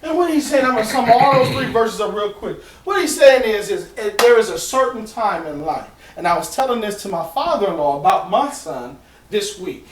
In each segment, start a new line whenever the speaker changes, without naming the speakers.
And what he's saying, I'm going to sum all those three verses up real quick. What he's saying is there is a certain time in life. And I was telling this to my father-in-law about my son this week.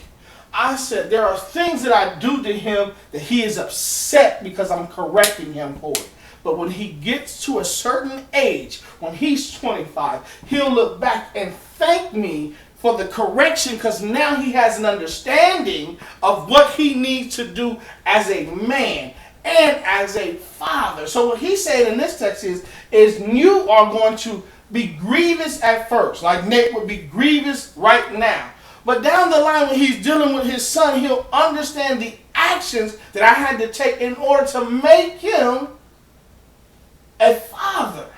I said, there are things that I do to him that he is upset because I'm correcting him for it. But when he gets to a certain age, when he's 25, he'll look back and thank me for the correction because now he has an understanding of what he needs to do as a man and as a father. So what he's saying in this text is you are going to be grievous at first, like Nate would be grievous right now. But down the line when he's dealing with his son, he'll understand the actions that I had to take in order to make him a father.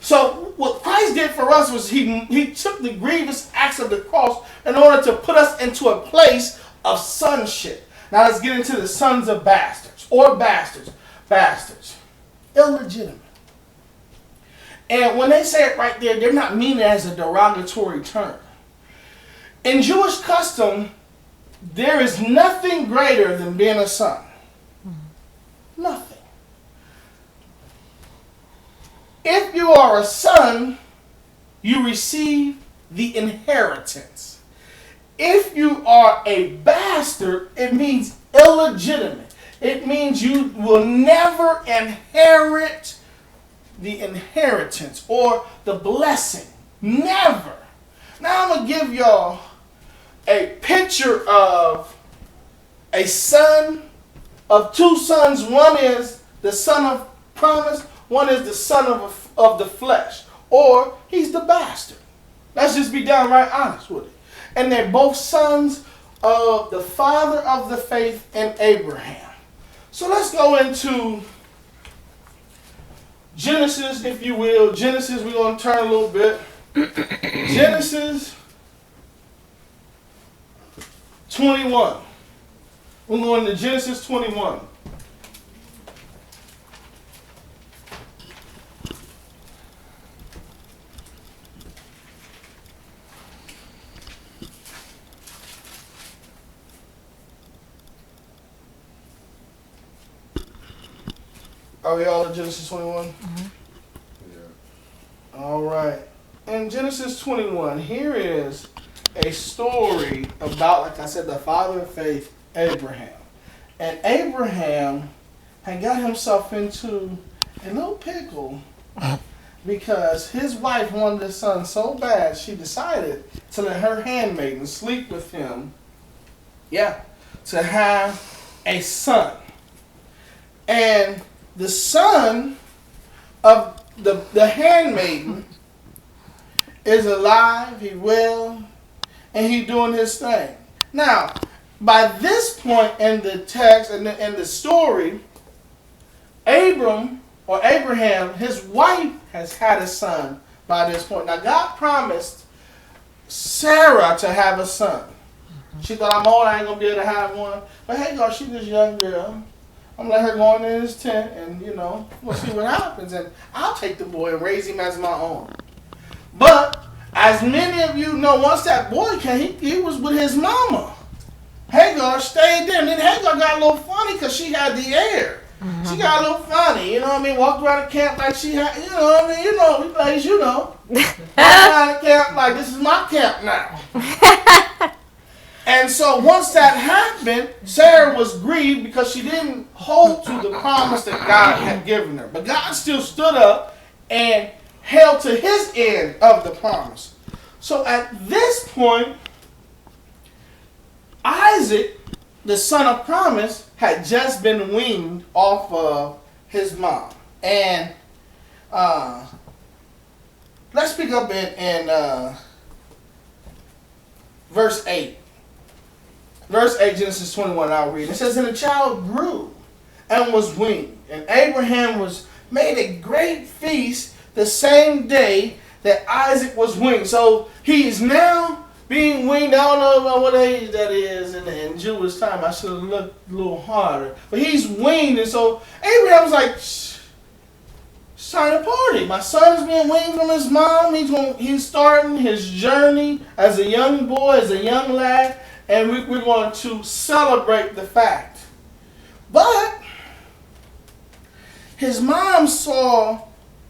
So what Christ did for us was he took the grievous acts of the cross in order to put us into a place of sonship. Now let's get into the sons of bastards or bastards. Bastards. Illegitimate. And when they say it right there, they're not meaning it as a derogatory term. In Jewish custom, there is nothing greater than being a son. Nothing. If you are a son, you receive the inheritance. If you are a bastard, it means illegitimate. It means you will never inherit the inheritance or the blessing. Never. Now I'm going to give y'all a picture of a son, of two sons. One is the son of promise. One is the son of the flesh. Or he's the bastard. Let's just be downright honest with it. And they're both sons of the father of the faith in Abraham. So let's go into Genesis, if you will. Genesis, we're going to turn a little bit. Genesis 21. We're going to Genesis 21. Are we all in Genesis 21? Mm-hmm. Yeah. All right. In Genesis 21, here is a story about, like I said, the father of faith, Abraham. And Abraham had got himself into a little pickle because his wife wanted a son so bad she decided to let her handmaiden sleep with him. Yeah, to have a son. And the son of the handmaiden is alive, he well, and he doing his thing. Now, by this point in the text and in the story, Abraham, his wife has had a son by this point. Now, God promised Sarah to have a son. She thought, I'm old, I ain't going to be able to have one. But hey, God, she's this young girl. I'm going to let her go in his tent and, we'll see what happens. And I'll take the boy and raise him as my own. But, as many of you know, once that boy came, he was with his mama. Hagar stayed there. And then Hagar got a little funny because she had the air. Mm-hmm. She got a little funny, you know what I mean? Walked around the camp like she had, you know what I mean? Ladies, Walked around the camp like this is my camp now. And so once that happened, Sarah was grieved because she didn't hold to the promise that God had given her. But God still stood up and held to his end of the promise. So at this point, Isaac, the son of promise, had just been weaned off of his mom. And let's pick up in verse 8. Verse 8, Genesis 21, I'll read. It says, and the child grew and was weaned. And Abraham was made a great feast the same day that Isaac was weaned. So he is now being weaned. I don't know about what age that is in Jewish time. I should have looked a little harder. But he's weaned. And so Abraham was like, it's time to party. My son's being weaned from his mom. He's starting his journey as a young boy, as a young lad. And we're going to celebrate the fact. But his mom saw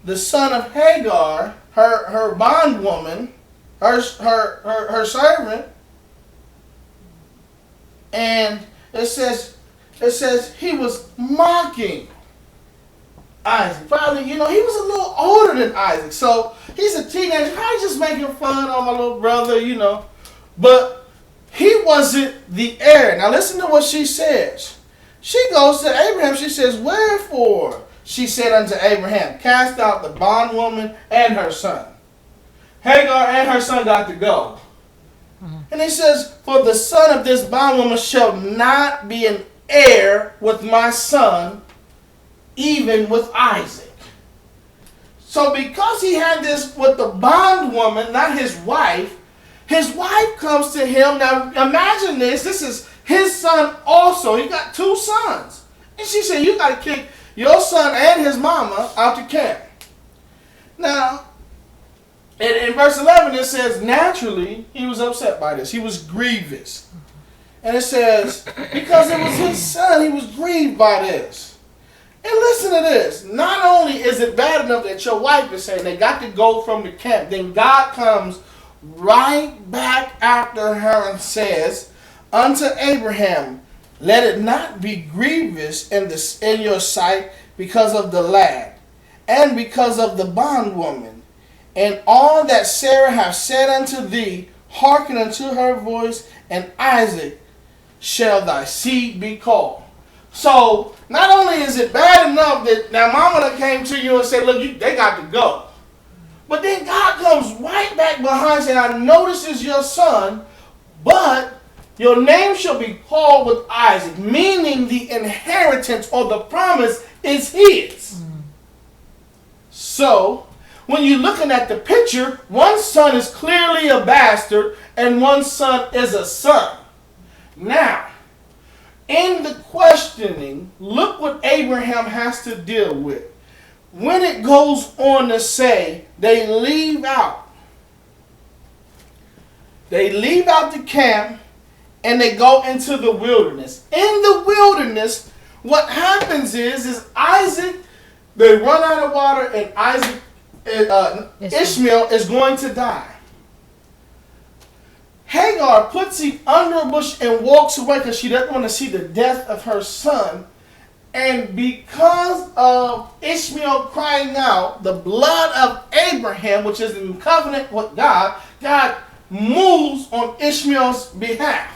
the son of Hagar, her bondwoman, her servant, and it says he was mocking Isaac. Probably, he was a little older than Isaac, so he's a teenager. Probably just making fun of my little brother, But he wasn't the heir. Now listen to what she says. She goes to Abraham. She says, "Wherefore?" She said unto Abraham, "Cast out the bondwoman and her son." Hagar and her son got to go. And he says, "For the son of this bondwoman shall not be an heir with my son, even with Isaac." So because he had this with the bondwoman, not his wife comes to him. Now imagine this. This is his son also. He got two sons. And she said, "You got to kick your son and his mama out the camp." Now, in verse 11 it says, naturally, he was upset by this. He was grievous. And it says, because it was his son, he was grieved by this. And listen to this. Not only is it bad enough that your wife is saying they got to go from the camp, then God comes right back after her and says unto Abraham, "Let it not be grievous in your sight because of the lad, and because of the bondwoman, and all that Sarah hath said unto thee, hearken unto her voice, and Isaac shall thy seed be called." So not only is it bad enough that now mama came to you and said, "Look, they got to go," but then God comes right back behind saying, "I know this is your son, but your name shall be called with Isaac," meaning the inheritance or the promise is his. So, when you're looking at the picture, one son is clearly a bastard and one son is a son. Now, in the questioning, look what Abraham has to deal with. When it goes on to say they leave out the camp and they go into the wilderness. In the wilderness, what happens is Isaac, they run out of water and Ishmael is going to die. Hagar puts him under a bush and walks away because she doesn't want to see the death of her son. And because of Ishmael crying out, the blood of Abraham, which is in covenant with God, God moves on Ishmael's behalf.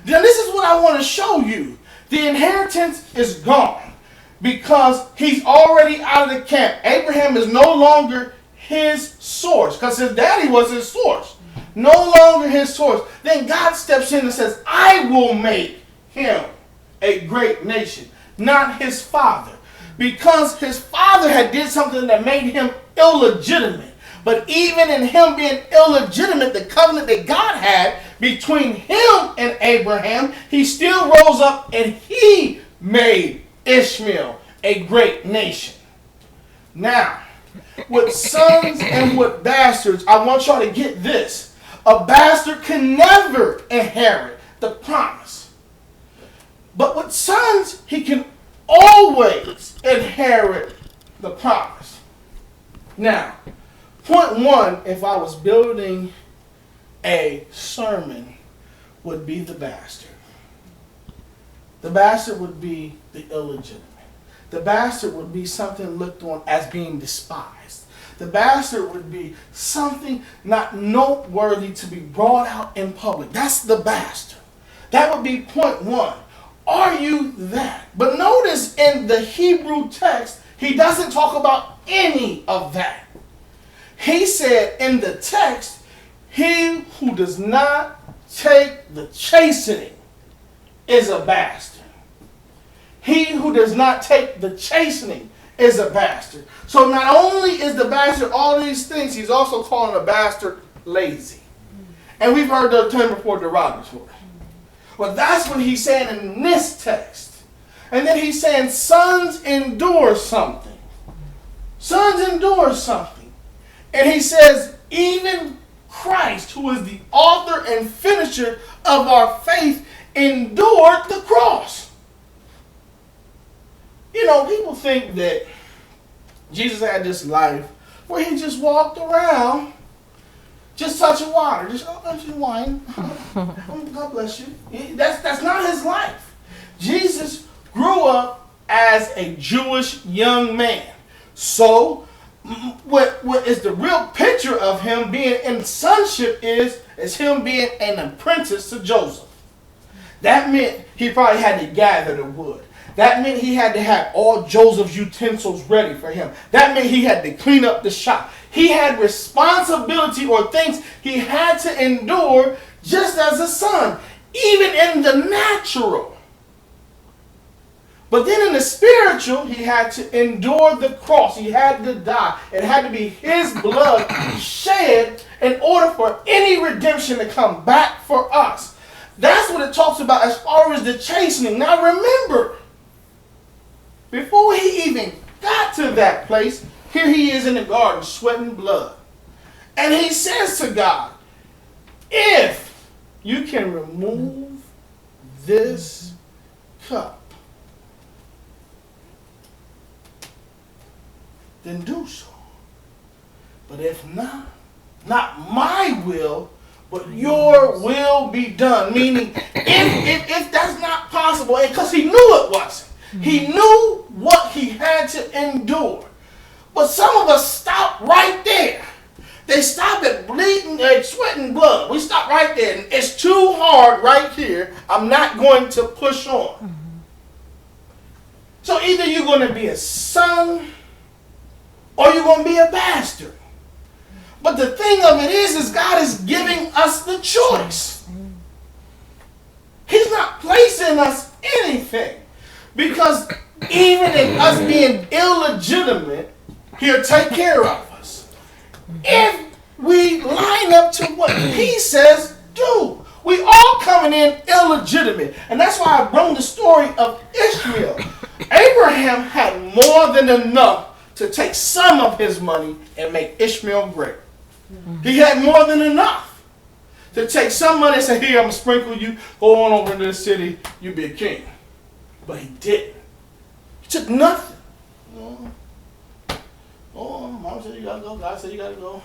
Now this is what I want to show you. The inheritance is gone because he's already out of the camp. Abraham is no longer his source because his daddy was his source. No longer his source. Then God steps in and says, "I will make him a great nation," not his father. Because his father had did something that made him illegitimate. But even in him being illegitimate, the covenant that God had between him and Abraham, he still rose up and he made Ishmael a great nation. Now, with sons and with bastards, I want y'all to get this. A bastard can never inherit the promise. But with sons, he can always inherit the promise. Now, point one, if I was building a sermon, would be the bastard. The bastard would be the illegitimate. The bastard would be something looked on as being despised. The bastard would be something not noteworthy to be brought out in public. That's the bastard. That would be point one. Are you that? But notice in the Hebrew text, he doesn't talk about any of that. He said in the text, he who does not take the chastening is a bastard. He who does not take the chastening is a bastard. So not only is the bastard all these things, he's also calling a bastard lazy. And we've heard the term before, derogatory. Well, that's what he's saying in this text. And then he's saying sons endure something. Sons endure something. And he says even Christ, who is the author and finisher of our faith, endured the cross. You know, people think that Jesus had this life where he just walked around, just touching water, just wine. God bless you. That's not his life. Jesus grew up as a Jewish young man. So, what is the real picture of him being in sonship is him being an apprentice to Joseph. That meant he probably had to gather the wood. That meant he had to have all Joseph's utensils ready for him. That meant he had to clean up the shop. He had responsibility or things he had to endure just as a son, even in the natural. But then in the spiritual, he had to endure the cross. He had to die. It had to be his blood shed in order for any redemption to come back for us. That's what it talks about as far as the chastening. Now remember, before he even got to that place, here he is in the garden sweating blood. And he says to God, if you can remove this cup, then do so. But if not, not my will, but your will be done. Meaning, if that's not possible, because he knew it wasn't. He knew what he had to endure. But some of us stop right there. They stop at bleeding and sweating blood. We stop right there. And it's too hard right here. I'm not going to push on. Mm-hmm. So either you're going to be a son or you're going to be a bastard. But the thing of it is God is giving us the choice. He's not placing us anything. Because even in us being illegitimate, he'll take care of us. If we line up to what he says do. We all coming in illegitimate. And that's why I brought the story of Ishmael. Abraham had more than enough to take some of his money and make Ishmael great. He had more than enough to take some money and say, here, I'm going to sprinkle you. Go on over into the city. You be a king. But he didn't. He took nothing. Mama said you got to go. God said you got to go.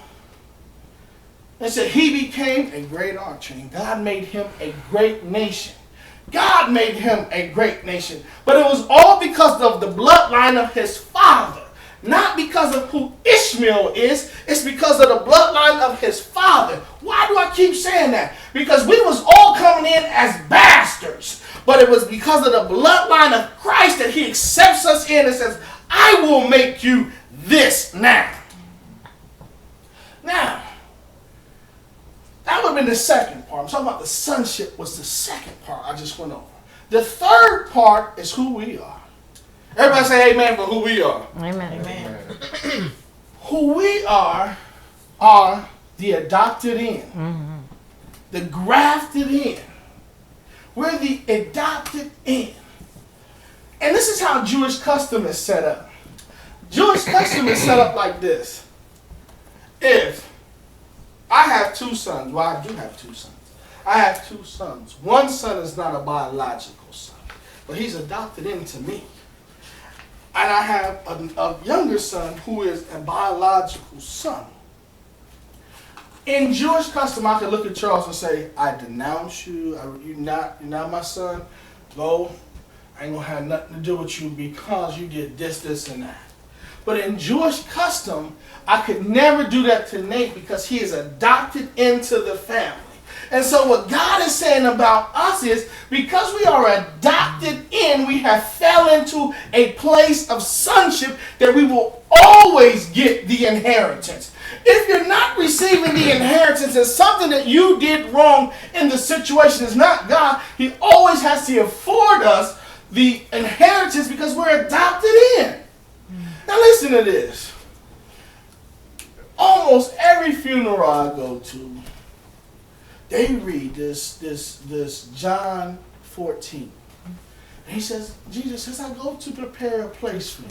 And said he became a great archer. And God made him a great nation. God made him a great nation. But it was all because of the bloodline of his father. Not because of who Ishmael is. It's because of the bloodline of his father. Why do I keep saying that? Because we was all coming in as bastards. But it was because of the bloodline of Christ that he accepts us in and says, I will make you this now. Now, that would have been the second part. I'm talking about the sonship was the second part I just went over. The third part is who we are. Everybody say amen for who we are.
Amen. Amen.
Who we are the adopted in. Mm-hmm. The grafted in. We're the adopted in. And this is how Jewish custom is set up. Jewish custom is set up like this. If I have two sons, well, I do have two sons. I have two sons. One son is not a biological son, but he's adopted into me. And I have a younger son who is a biological son. In Jewish custom, I can look at Charles and say, I denounce you. You're not my son. Go. I ain't going to have nothing to do with you because you did this, this, and that. But in Jewish custom, I could never do that to Nate because he is adopted into the family. And so what God is saying about us is, because we are adopted in, we have fell into a place of sonship that we will always get the inheritance. If you're not receiving the inheritance, it's something that you did wrong in the situation. It's not God. He always has to afford us the inheritance because we're adopted in. Now listen to this. Almost every funeral I go to, they read this John 14. And he says, Jesus says, I go to prepare a place for you.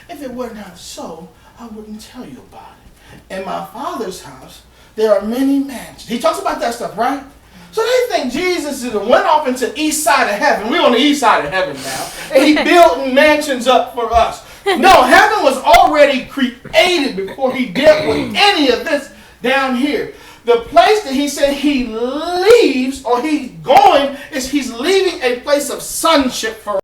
If it were not so, I wouldn't tell you about it. In my Father's house, there are many mansions. He talks about that stuff, right? So they think Jesus went off into the east side of heaven. We're on the east side of heaven now. And he built mansions up for us. No, heaven was already created before he dealt with any of this down here. The place that he said he leaves or he's going is he's leaving a place of sonship for